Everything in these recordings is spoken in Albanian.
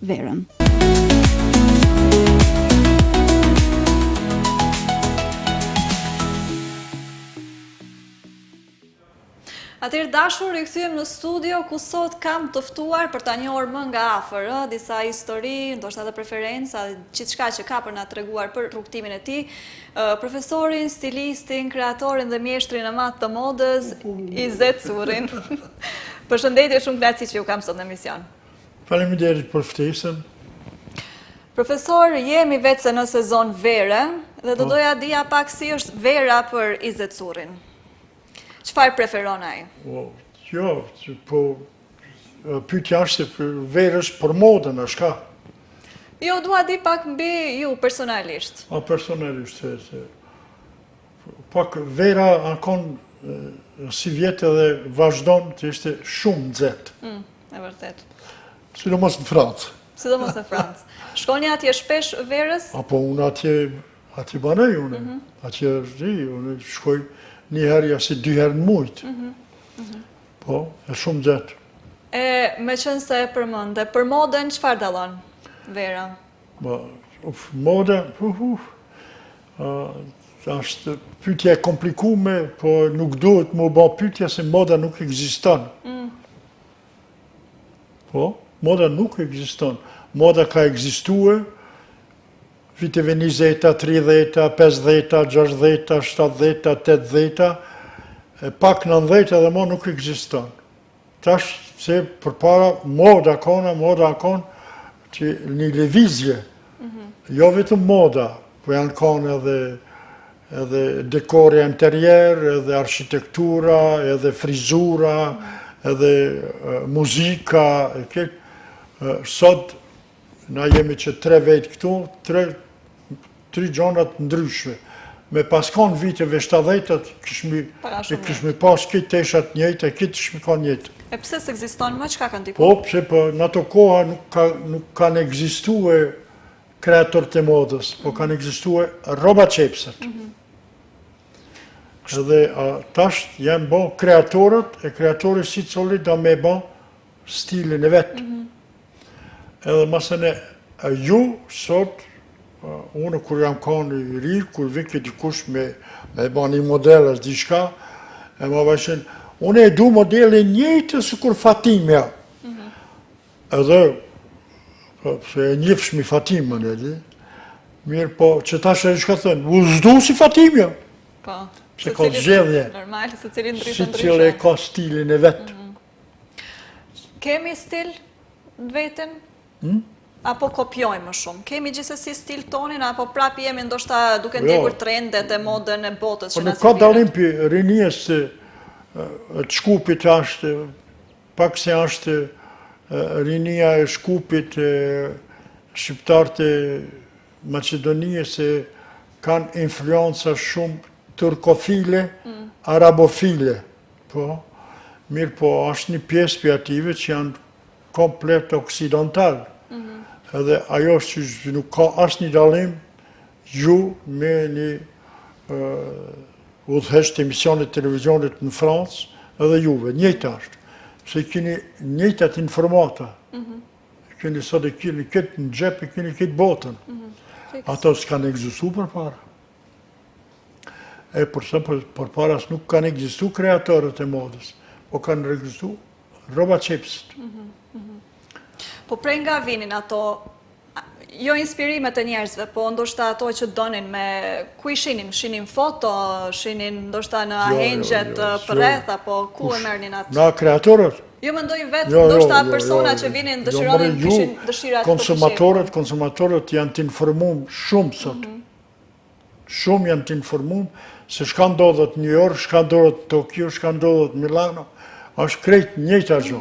verën. Atëherë dashur, rikthyem në studio ku sot kam të ftuar për ta njohur më nga afër disa histori, ndoshta edhe preferenca, gjithçka që ka për na treguar për rrugtimin e tij, profesorin, stilistin, kreatorin dhe mjeshtrin e madh të modës, Izet Currin. Përshëndetje, shumë kënaqësi që ju kam sot në emision. Faleminderit për ftesën. Profesor, jemi vetë në sezon vere dhe do doja dija pak si është vera për Izet Currin. Çfarë preferon ai? Jo, po pyetja është për verës për modën, a shka? Jo, dua di pak mbi ju personalisht. Personalisht, pak vera ankon si vjetë dhe vazhdon të ishte shumë nxehtë. E vërtet. Sidomos në Francë. Sidomos në Francë. Shkoni atje shpesh verës? Apo unë atje banoj unë. Atje unë shkoj një herë ja si 2 herë në mujtë. Po, e shumë nxehtë. Me qënë se e përmënde, për modën çfarë dallon vera? Moda, është pyetje e komplikume, po nuk duhet më bë pyetja se moda nuk ekziston. Po, moda nuk ekziston. Moda ka ekzistuar viteve 20, 30, 50, 60, 70, 80, pak 90 dhe më nuk ekziston. Tash se përpara moda akon që një lëvizje, jo vetëm moda, po janë kanë edhe dekori interior, edhe arkitektura, edhe frizura, edhe muzika, sot na jemi që 3 vetë këtu, 3 gjonat ndryshme. Me paskon viteve 70-at, kishmi pas këtë teshat njëjtë, këtë shmikon njëjtë. E pse s'ekziston më, çka ka ndikuar? Po, pse në ato koha nuk kanë ekzistuar kreatorët të modës, po kanë ekzistuar rroba çepsat. Edhe tash janë bo kreatorët, e kreatorët si cili do me bo stilin e vetë. Edhe masën ju sot, unë kur jam kanë i ri, kur vike dikush me ba një model as diçka, e ma vëshin, unë e du modelin njëjtë si kur Fatimja. Edhe, se e njëfshmi Fatimën, mirë po, që ta shë e shka thënë, u zdu si Fatimja. Po. Se ka zgjedhje. Normal, se cilin ndryshë. Si cilë e ka stilin e vetë. Kemi stil në vetën? Apo kopjojmë më shumë? Kemi gjithsesi stil tonin, apo prap jemi ndoshta duke ndjekur trendet e modën e botës që na sfiduan? Ka dallim për rinjes të Shkupit është, pak se është rinia e Shkupit, shqiptarët e Maqedonisë se kanë influenca shumë turkofile, arabofile. Po, mirë po, është një pjesë për ative që janë komplet oksidental. Edhe ajo që nuk ka asë një dalim ju me një udhëheqës të emisionit televizionit në Francë edhe juve, njëjtë është. Se keni njëjtat informata. Keni sot e keni këtë në gjep e keni këtë botën. Ato s'kanë egzistu për para. Për paras nuk kanë egzistu kreatorët e modës, po kanë egzistu rroba çepsit. Po prej nga vinin ato, jo inspirimet e njerëzve, po ndoshta ato që donin me, ku i shinin foto, shinin ndoshta në ahengjet përreth, apo ku e merrnin atë? Na kreatorët? Jo mendoj vetë, ndoshta persona që vinin dëshironin, kishin dëshirat për të shehur. Konsumatorët janë të informuar shumë sot. Shumë janë të informuar se çka ndodhet në New York, çka ndodhet në Tokyo, çka ndodhet në Milano, është krejt njëjta gjë.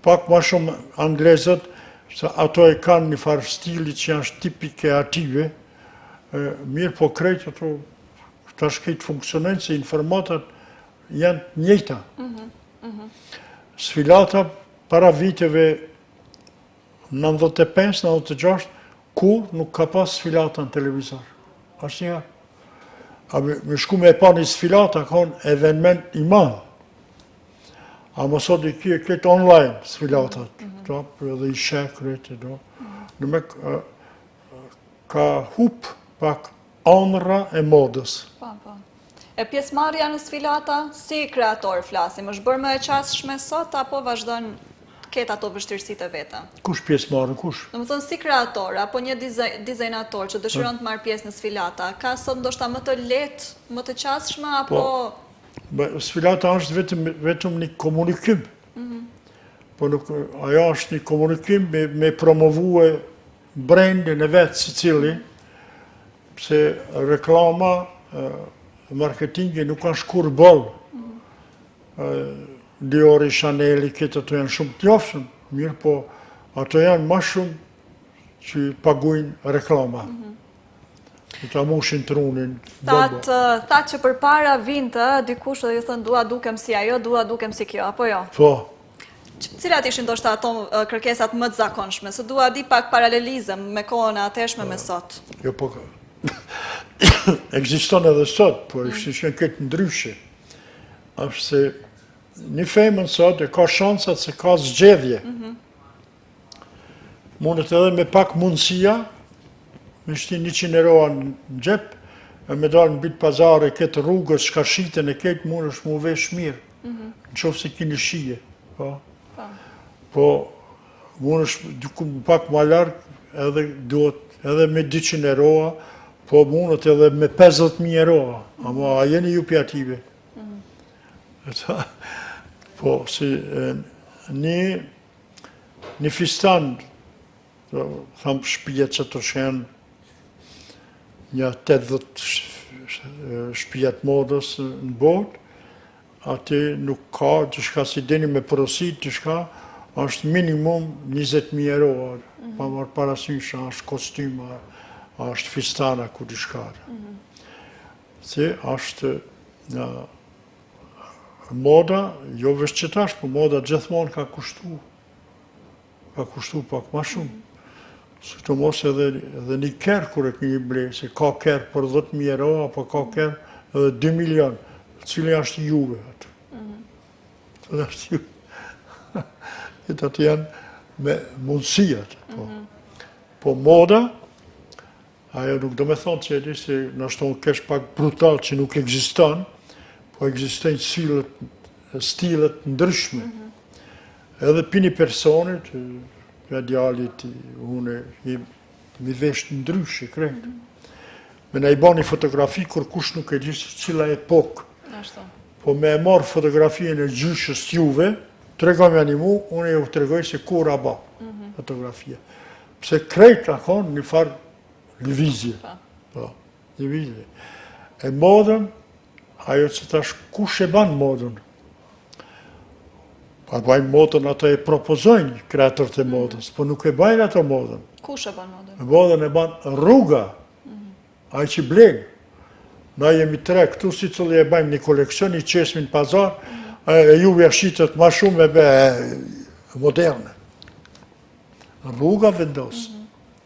Pak më shumë anglezët, se ato e kanë një farë stili që janë tipike ative, mirë po krejt ato ta shkejt funksionojnë se informatat janë njëjta. Sfilata para viteve 95-96, kur nuk ka pas sfilata në televizor. Ashtë një. A me shku me pa një sfilata, ka në eveniment i madhë. A më sot i kje këtë online sfilatat. edhe i shekret, në me ka hup pak anëra e modës. E pjesëmarrja në sfilata, si kreator flasim, është bërë më e qasshme sot, apo vazhdojnë ketë ato vështirësitë e veta? Kush pjesëmarrën, kush? Në më thënë, si kreator, apo një dizajnator që dëshiron të marrë pjesë në sfilata, ka sot ndoshta më të lehtë, më të qasshme, apo... Sfilata është vetëm një komunikim. Po ajo është një komunikim me promovue brandin e vetë si cili, pse reklama, marketingi nuk kanë shkur bëllë. Diori, Chaneli, këtë ato janë shumë të njofshëm, mirë po ato janë ma shumë që pagujnë reklama. Ta mushin trunin. Thatë që për para vinte, dikush dhe ju thënë dua dukem si ajo, dua dukem si kjo, apo jo? Po. Cilat ishin ndoshta ato kërkesat më të zakonshme, se dua di pak paralelizëm me kohën e ateshme me sot? Jo, po ekziston edhe sot, po ekziston këtë ndryshe. Ashtë se një femën sot e ka shansat se ka zgjedhje. Mundet edhe me pak mundësia, me shti 100 euro në gjep, e me dalë në bitë pazare, këtë rrugës, shka shiten e këtë, mund është mu vesh mirë, në qofë se kini shije. Po, mund është pak ma larkë, edhe duhet edhe me 200 euro, po mundet edhe me 50.000 euro, ama a jeni ju pjative. Po, si një fistan, thamë shpijet që të shenë, një 80 shpijet modës në botë, ati nuk ka, qëshka si deni me porosit, qëshka, është minimum 20.000 euro, pa marë parasysh, është kostyma, është fistana, ku qëshka. Se është moda, jo vesh qëtash, po moda gjithmonë ka kushtu pak ma shumë. Së të mos edhe një kërë kërë kënjë ble, se ka kërë për 10.000 euro, apo ka kërë edhe 2 milion, cili është juve atë. Të është juve. Këtë atë janë me mundësijat. Po moda, ajo nuk do me thonë që edhe se nështë tonë kesh pak brutal që nuk eksiston, po eksistojnë stilet ndryshme. Edhe për një personit, nga djallit, unë mi vesh ndryshe, kretë. Me na i ba një fotografi, kur kush nuk e gjithë cila epok. Po me e marë fotografien e gjyshës juve, tregoj me animu, unë e ju tregoj se kur a ba fotografia. Pse kretë a konë një farë lëvizje. Lëvizje. E modën, ajo që tash kush e banë modën? Pa bajnë modën ato e propozojnë kreatërët e modës, po nuk e bajnë ato modën. Kush e banë modën? Modën e banë rruga, ajo që blenë. Na jemi 3 këtu, si cëllë e bajmë një koleksion, i qesmin pazar, e ju vjashitët ma shumë e be moderne. Rruga vendosë.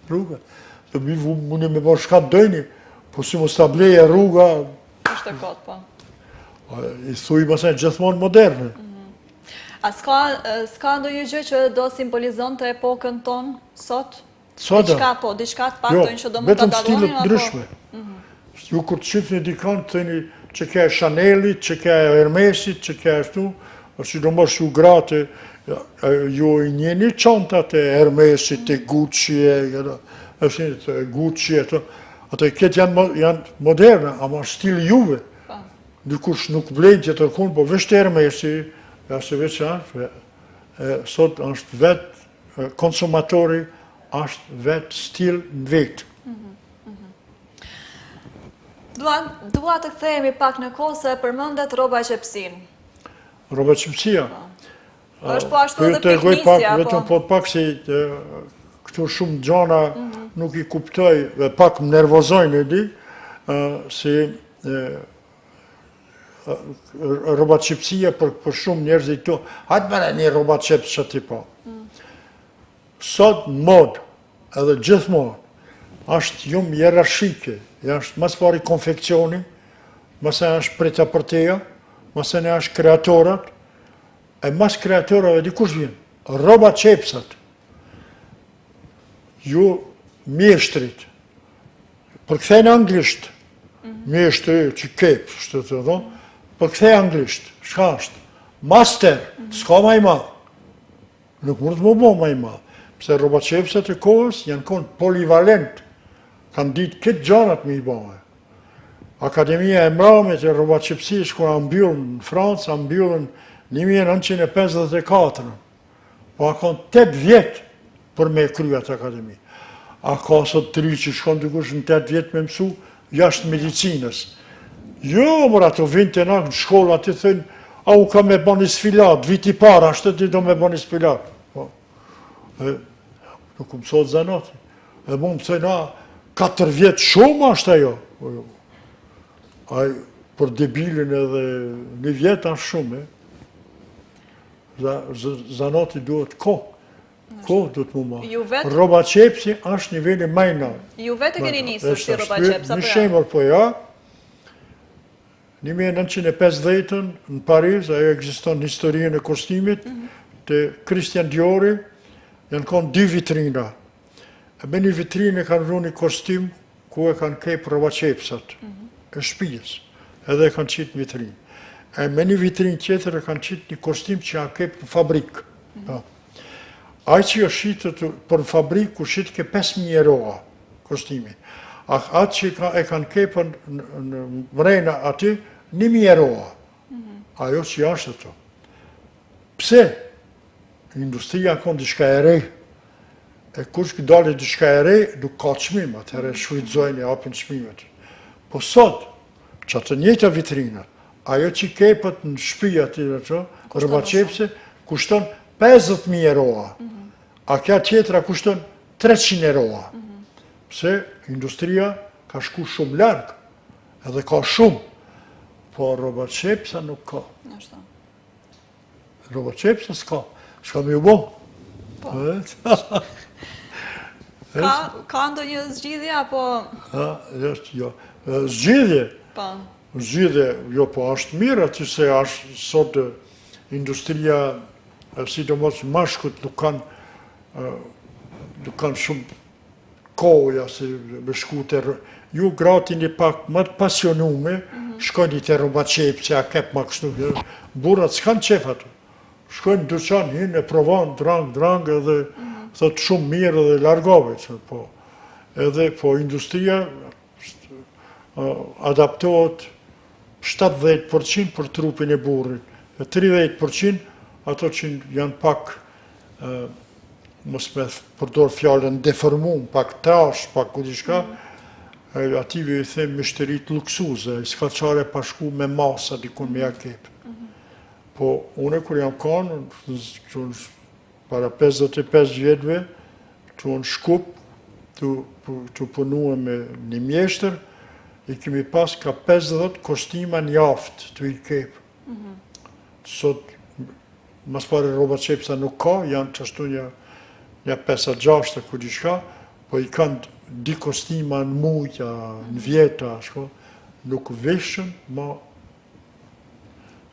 Rruga. Të mi mundi me bërë shka dojni, po si mos të bleje rruga... Ishte kotë, po. I thuj mësën gjithmonë moderne. A s'ka ndo një gjë që do simbolizon të epokën tonë sot? Sot? Diçka të paktojnë që do më të dalonin? Vetëm stilet ndryshme. Ju kur të qifë një dikant, të thëni që ka e Chanelit, që ka e Hermesit, që ka e shtu, që do mërë shu gratë, ju i njeni qantat e Hermesit, e Gucci, ato e këtë janë moderne, ama stil juve. Dikush nuk blejnë që të tërkun, po vështë Hermesi, se veçanë, sot është vetë konsumatori, është vetë stil në vetë. Dua të kthehemi pak në kohë se përmendet rroba qepsin. Rroba qepsia? Është po ashtu edhe piknisja, po? Vetëm po pak se këtu shumë gjana nuk i kuptoj, dhe pak më nervozojnë e di, se rroba qepsia për shumë njerëz i to, hajtë mene një rroba qeps që ti po. Sot në mod, edhe gjithmonë, është jumë hierarshike, është mas pari konfekcioni, mëse është preta-përteja, mëse në është kreatorat, e mas kreatorave di kush vjen? roba qepsat, ju mjeshtrit, përkthejnë anglisht, mjeshtri që kep, shtë të do, përkthej anglisht, shka është? Master, s'ka ma i madhë. Nuk mund të më bo ma i madhë. Pse roba qepsat e kohës janë konë polivalent, kanë ditë këtë gjanat me i bëhe. Akademia e Mramit e roba qepsisë, kur a mbyllën në Francë, a mbyllën 1954. Po a kanë 8 vjetë për me kryat akademi. A ka sot 3 që shkon të kush në 8 vjetë me mësu, jashtë medicinës. Jo, mërë ato vinë të nakë në shkolla të thënë, a u ka me bani sfilat, viti para, ashtë të do me bani sfilat. Nuk më sot zanati. E mu më thënë, 4 vjetë shumë ashtë ajo. Për debilin edhe 1 vjetë ashtë shumë. Zanati duhet kohë. Kohë duhet mu ma. Roba qepsi ashtë nivelli majna. Ju vetë keni njësër si roba qepsa? Në shemër po ja, 1950 në Paris, ajo eksiston në historinë e kostimit, të Christian Diori, janë konë 2 vitrina. E me një vitrinë kanë vru një kostim ku e kanë kejpë roba qepsat, e shpijës, edhe e kanë qitë vitrinë. E me një vitrinë tjetër e kanë qitë një kostim që janë kejpë në fabrikë. Aj që jo shqitë për në fabrikë, ku shqitë ke 5.000 euro kostimi. Atë që e kanë kejpë në mrejna aty, 1.000 euro. Ajo që jashtë të to. Pse? Industria konë diçka e rej. E kush këtë dalë diçka e rej, nuk ka qmim, atëherë shfrytëzojnë e apin qmimet. Po sot, që atë njëta vitrina, ajo që kepët në shpija të të rëba qepse, kushton 50.000 euro. A kja tjetra kushton 300 euro. Pse industria ka shku shumë largë, edhe ka shumë. Po roba qepsa nuk ka. Roba qepsa s'ka. Shka me ju bo. Ka ndo një zgjidhja, apo... Zgjidhje? Zgjidhje, jo, po ashtë mirë, aty se ashtë sot industria, sidomos mashkut nuk kanë shumë koja, se me shkuter. Ju gratin një pak më të pasionume, shkojnë të roba qepë, që a kep ma kështu. Burat s'kanë qef ato. Shkojnë duqan, hinë e provan, drang, edhe thot shumë mirë edhe largove. Edhe po industria adaptohet 70% për trupin e burrit, 30% ato që janë pak, mos me përdor fjallën deformum, pak trash, pak kudishka, ative i them mishterit luksuze, i s'ka qare pashku me masa dikun me jakep. Po, une kur jam kanë, para 55 vjetëve, të në Shkup, të punua me një mjeshtër, i kemi pas ka 50 kostima një aftë të i kep. Sot, mas pare roba qepsa nuk ka, janë qashtu një 5-6 ku diçka, po i kanë di kostima në mujta, në vjeta, nuk veshën, ma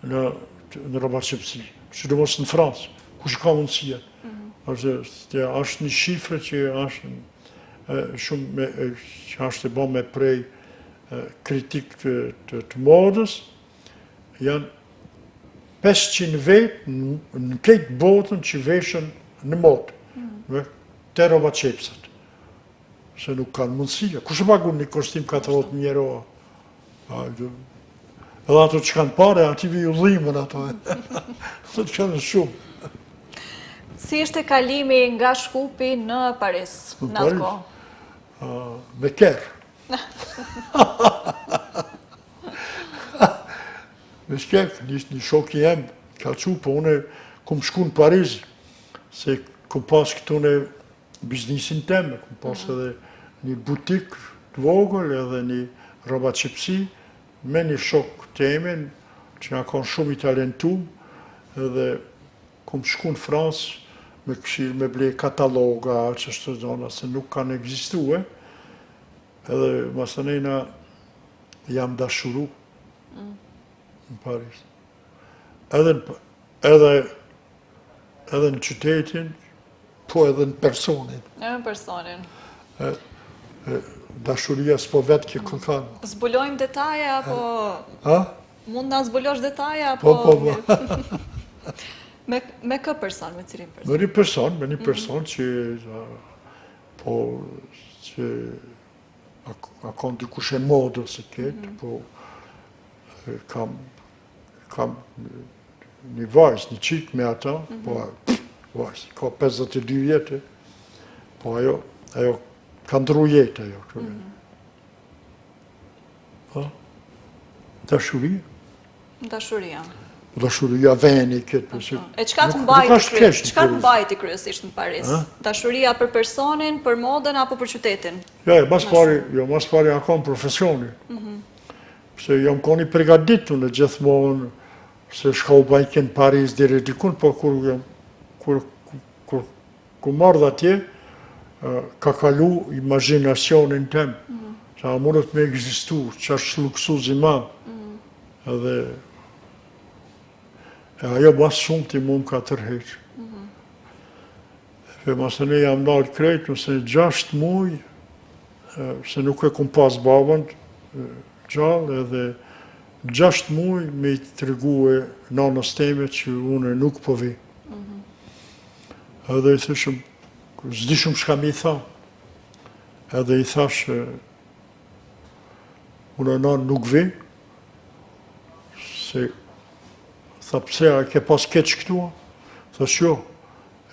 në roba qepsi. Sidomos në Fransë, ku që ka mundësia. Ashtë një shifre që ashtë e bo me prej kritik të modës, janë 500 vetë në këtë botën që veshën në modë, te roba qepsat. Se nuk kanë mundësia. Kushe pagun një kostim 40.000 euro? Edhe ato që kanë pare, ative ju dhimën ato. Ato që kanë shumë. Si ishte kalimi nga Shkupi në Paris? Në Paris? Me kerë. Me shkek, një shok i jem, ka që, po une kum shku në Paris, se kum pas këtu në biznisin teme, kum pas edhe një butik të vogël, edhe një roba qepsi, me një shok të emin, që nga kanë shumë i talentu, edhe kum shku në Fransë, me këshirë me ble kataloga, që shtë zona, se nuk kanë egzistuar, edhe masanena jam dashuru në Paris. edhe në qytetin, po edhe në personin. Në personin. Dashuria s'po vetë kjo kërkan. Zbulojmë detaje, apo... Mund nga zbulosh detaje, apo... Po. Me kë person, me cilin person? Me një person që... Po... që... a kam dikush e modë ose ketë, po... kam një vajzë, një qikë me ata, po... vajzë, ka 52 vjetë, po ajo ka ndru jetë ajo. Dashuria. Dashuria. Dashuria veni këtë. E qka të mbajti kryesisht në Paris? Dashuria për personin, për modën, apo për qytetin? Ja, mas pari akon profesionin. Se jam koni pregaditu në gjithmonë se shka u bajke në Paris dire dikun, po kur mardh atje, ka kalu imaginacionin tem. Sa mundet me egzistu, që është luksuz i madh. Edhe ajo mas shumë ti mund ka tërheq. Dhe masë ne jam dalë krejt, nëse 6 muj, se nuk e kum pas babën gjallë, edhe 6 muj me i të regue nanës teme që une nuk po vi. Edhe i thëshëm, zdi shumë shka mi tha. Edhe i thash, une nanë nuk vi, se tha pse a ke pas keq këtua? Thash jo,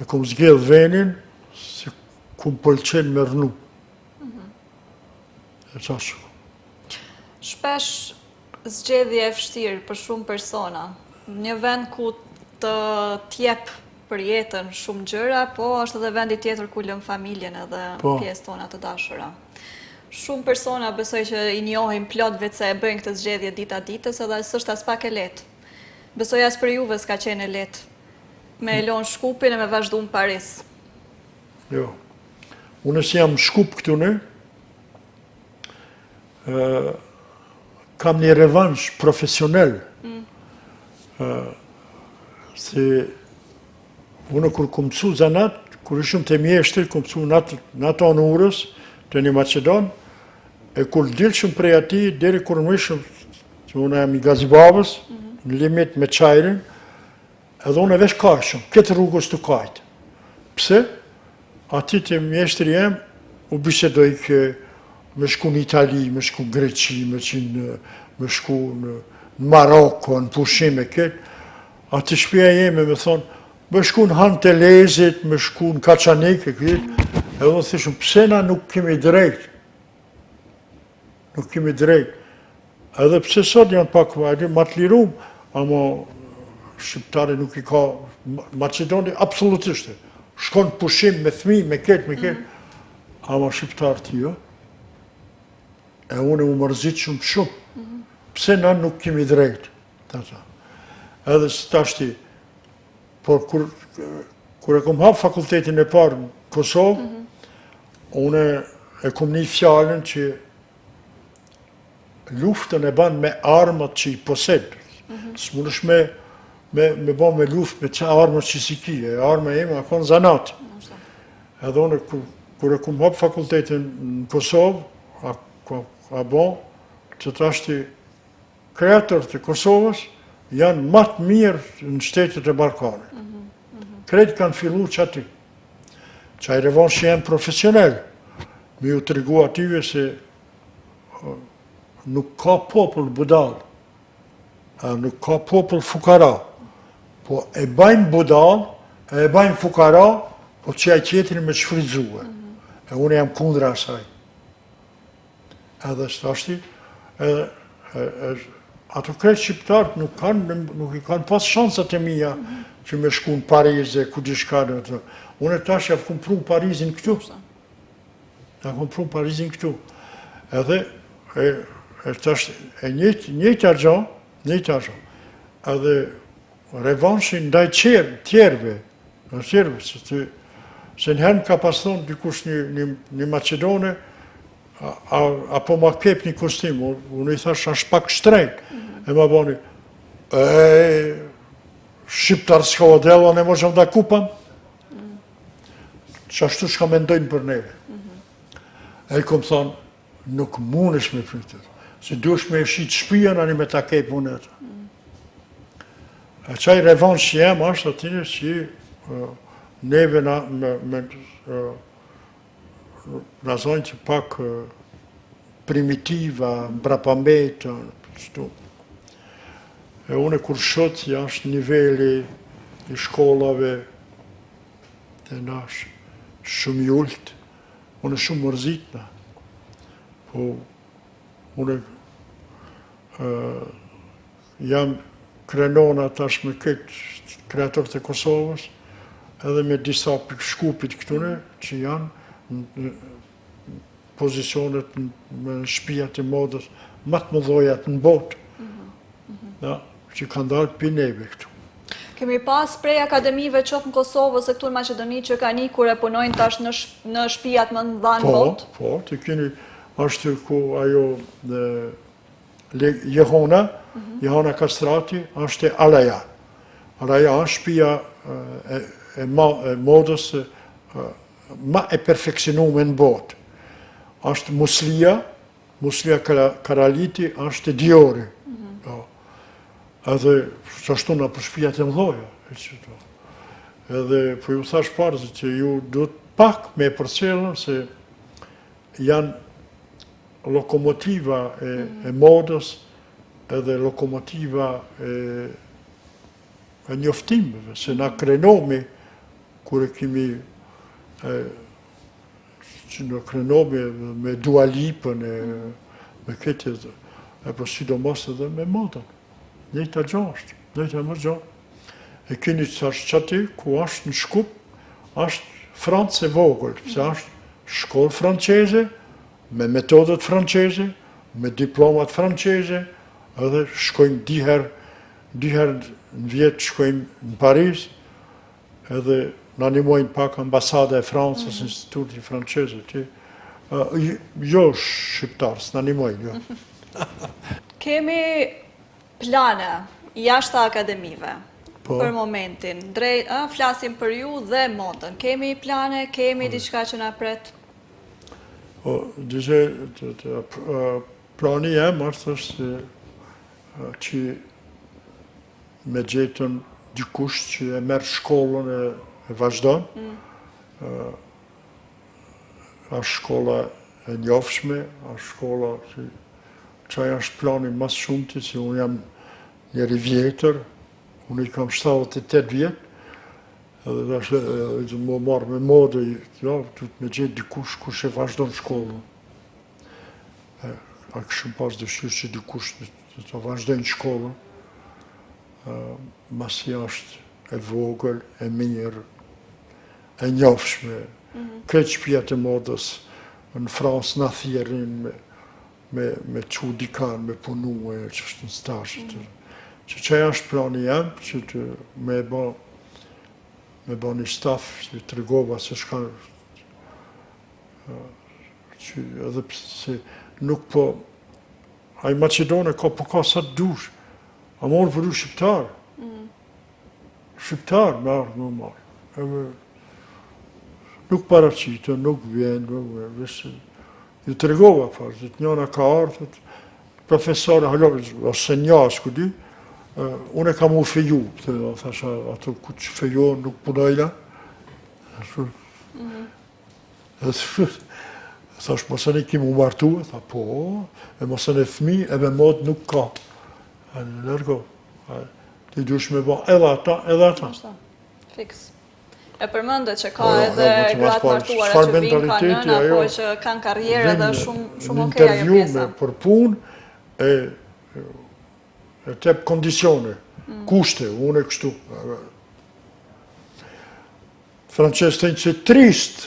e kum zgjedh venin, se kum pëlqen me rnu. E qash. Shpesh zgjedhje e vështirë për shumë persona. Një vend ku të tjep për jetën shumë gjëra, po është edhe vendi tjetër ku lëm familjen edhe pjesë tona të dashura. Shumë persona besoj që i njohim plot vetë se e bëjnë këtë zgjedhje dita ditës, edhe s'është as pak e lehtë. Besoj as për juve s'ka qenë e lehtë. Me e lonë Shkupin e me vazhdu në Paris. Jo. Unë si jam Shkup këtu në, kam një revansh profesionel. Se unë kur ku mësu zanat, kur ishëm të mjeshtër, ku mësu në ato në urës, të një Macedon, e kur dilëshëm prej ati, deri kur më ishëm, që unë jam i Gazibabës, në limit me qajrin, edhe unë e vesh kajshëm, këtë rrugës të kajtë. Pse? Ati të mjeshtër jem, u bisedoj kë me shku në Itali, me shku në Greqi, me shku në Maroko, në pushim e këtë, ati shpia jeme me thonë, me shku në Han të Lezit, me shku në Kaçanik e këtë, edhe unë thishëm, pse na nuk kemi drejt? Nuk kemi drejt. Edhe pse sot janë pak vajdi, ma të lirum, ama shqiptari nuk i ka, Macedoni absolutisht, shkon pushim me thmi, me ketë, ama shqiptar të jo. E unë u mërzit shumë. Pse na nuk kemi drejt? Edhe së tashti, por kur e kom hapë fakultetin e parë në Kosovë, unë e kom një fjallën që luftën e banë me armat që i posedë. Së mund është me banë me luft me që armat që si ki, e arma e me akon zanatë. Edhe unë, kur e kom hapë fakultetin në Kosovë, a banë që të ashti kreatër të Kosovës, janë matë mirë në shtetet e Balkanit. Krejtë kanë fillu që ati. Qaj revansh që jenë profesionel. Me ju të regu ative se nuk ka popull budal, nuk ka popull fukara. Po e bajnë budal, e bajnë fukara, po që aj tjetërin me shfridzue. E unë jam kundra asaj. Edhe stashti, ato krejtë shqiptarët nuk i kanë pas shansat e mija që me shku në Parizë, ku di shkade ato. Unë e tash ja kom pru në Parizin këtu. Ja kom pru në Parizin këtu. Edhe, tash, e njëjtë argjon, edhe revanshin ndaj tjerve, se në herën ka pas thonë dikush një Macedone, apo ma kep një kostim, unë i thash është pak shtrejt, e ma bani, shqiptar s'ka odella, ne možemo da kupam. Që ashtu shka mendojnë për neve. E kom thonë, nuk mundesh me pritet, se duesh me shit shpijën, ani me ta kej punet. E qaj revansh që jem është atine që neve na zonjë që pak primitiva, mbrapambejtë, qëtu. E une kur shot jashtë nivelli i shkollave të nash shumë i ullt, une shumë mërzitna. Po, une jam krenona tash me këtë kreatorët e Kosovës, edhe me disa shkupit këtune, që janë në pozicionet në shtëpiat e modës më të mëdhojat në botë, që kanë dalë për neve këtu. Kemi pas prej akademive qofë në Kosovë ose këtu në Maqedoni që ka një kur e punojnë tash në shtëpiat më në dhanë botë? Po, të keni, është ku ajo Jehona Kastrati, është Alaja. Alaja është shtëpia e modës ma e perfeksionume në botë. Është Muslia Karaliti, është Diori. Edhe qashtu nga për shpijat e mdoja. Edhe po ju thash parë që ju duhet pak me përcjellën se janë lokomotiva e modës edhe lokomotiva e njoftimeve, se na krenomi kur e kemi që në krenomi me Dua Lipën me këtë e për sidomos edhe me modën. Njëjta gjashtë, njëjta më gjatë. E keni qati ku është në Shkup, është Francë e vogël, se është shkollë franqeze, me metodet franqeze, me diplomat franqeze, edhe shkojmë diher në vjetë shkojmë në Paris, edhe në animojnë pak ambasada e Francës, instituti franqeze, jo shqiptarës, në animojnë, jo. Kemi plane jashtë akademive për momentin, flasim për ju dhe modën. Kemi plane, kemi diçka që na pret? Plani jem është që me gjetën dikush që e merë shkollën e vazhdon. Ashtë shkolla e njofshme, ashtë shkolla që qaj është plani mas shumëti, që unë jam njeri vjetër, unë i kam 78 vjetë, edhe është më marrë me modë, du të me gjithë dikush kush e vazhdojnë shkollën. A këshëm pas dëshirë që dikush të vazhdojnë shkollën, masi është e vogël, e mirë, e njofshme, këtë shpijat e modës, në Fransë në thjerin me që dikan, me punu, që është në stashët. Që që është plani jam, që të me ba një staf, që të regova se shka, që edhe se nuk po, a i Macedone ka po ka sa të dush, a morë përru shqiptar. Shqiptar me ardhë më marë. Nuk paracitë, nuk vjen, ju të regova farë, të njëna ka ardhët, profesore, ose nja, s'ku di, unë e kam u feju, thasha, ato ku që fejo nuk punojla. Thash, mosën e kim u martu, tha, po, e mosën e fmi, e me mod nuk ka. Lërgo, ti dush me ba edhe ata, edhe ata. Fiks. E përmëndet që ka edhe gratë martuara që vinë ka nëna, po që kanë karrierë dhe shumë okej ajo pjesa. Intervju për punë e tep kondicione, kushte, unë e kështu. Francesë të një që trist.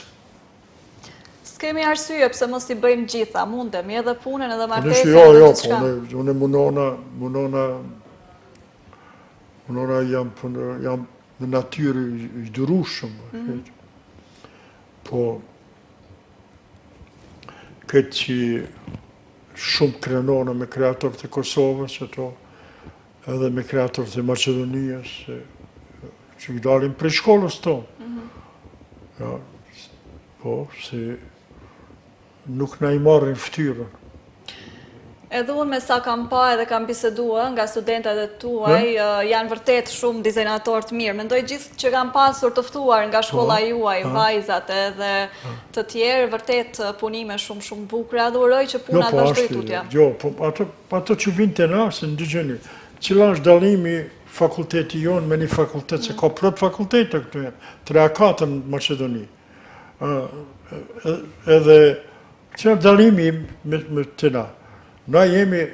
S'kemi arsye pëse mos t'i bëjmë gjitha, mundemi edhe punën edhe martesën edhe të qka. Jo, unë munona jam në natyrë i durushëm. Po, këtë që shumë krenona me kreatorët e Kosovës, edhe me kreatorët e Maqedonijës, që i dalim prej shkollës tonë. Ja, po, si nuk na i marrin ftyrën. Edhe unë me sa kam pa edhe kam bisedua nga studentat e tuaj, janë vërtet shumë dizajnator të mirë. Mendoj gjithë që kam pasur të ftuar nga shkolla juaj, vajzat edhe të tjerë, vërtet punime shumë bukura dhe uroj që puna të vazhdoj tutja. Jo, po ato që vinë të na, se ndëgjoni, cila është dallimi fakulteti jonë me një fakultet, se ka plot fakultete këtu janë, 3-4 në Maqedoni. Edhe që është dallimi me të na. Na jemi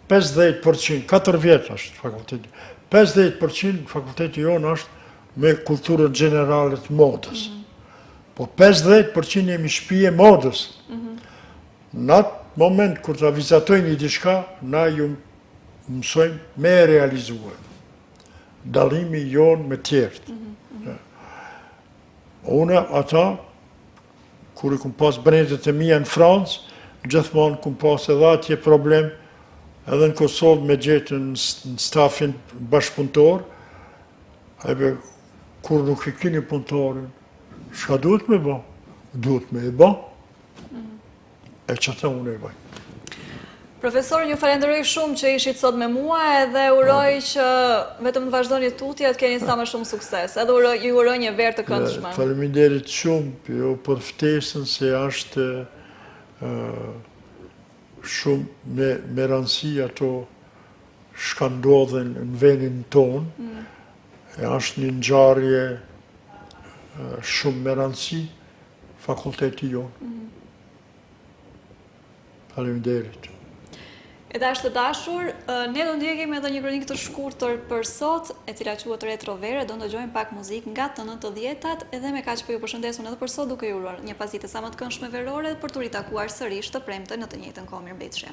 50%, 4 vjetë është fakulteti, 50% fakulteti jonë është me kulturën generale të modës. Po 50% jemi shpije modës. Në atë moment kur të vizatojnë i diçka, na ju mësojmë me realizuar. Dalimi jonë me tjertë. Una, ata, kur i kum pas brendet e mija në Francë, gjithmonë kum pas edhe atje problem, edhe në Kosovë me gjetë në stafin bashkëpunëtor, ebe, kur nuk i kini punëtorin, shka duhet me ba? Duhet me e ba. E që ta unë e baj. Profesor, ju falenderoj shumë që ishit sot me mua edhe uroj që vetëm të vazhdoni tutje të keni sa më shumë sukses. Edhe ju uroj një verë të këndshme. Faleminderit shumë për ftesën se është shumë me rëndësi ato shka ndodhen në vendin tonë. Është një ngjarje shumë me rëndësi fakulteti jonë. Faleminderit. E dashur të dashur, ne do ndjekim edhe një kronikë të shkurtër për sot, e cila quhet Retrovere, do ndëgjojmë pak muzikë nga të 90-tat, edhe me kaq po ju përshëndesun edhe për sot duke ju uruar një pasditë sa më të këndshme verore për t'u ritakuar sërish të premte në të njëjtën kohë. Mirëmbëjtje.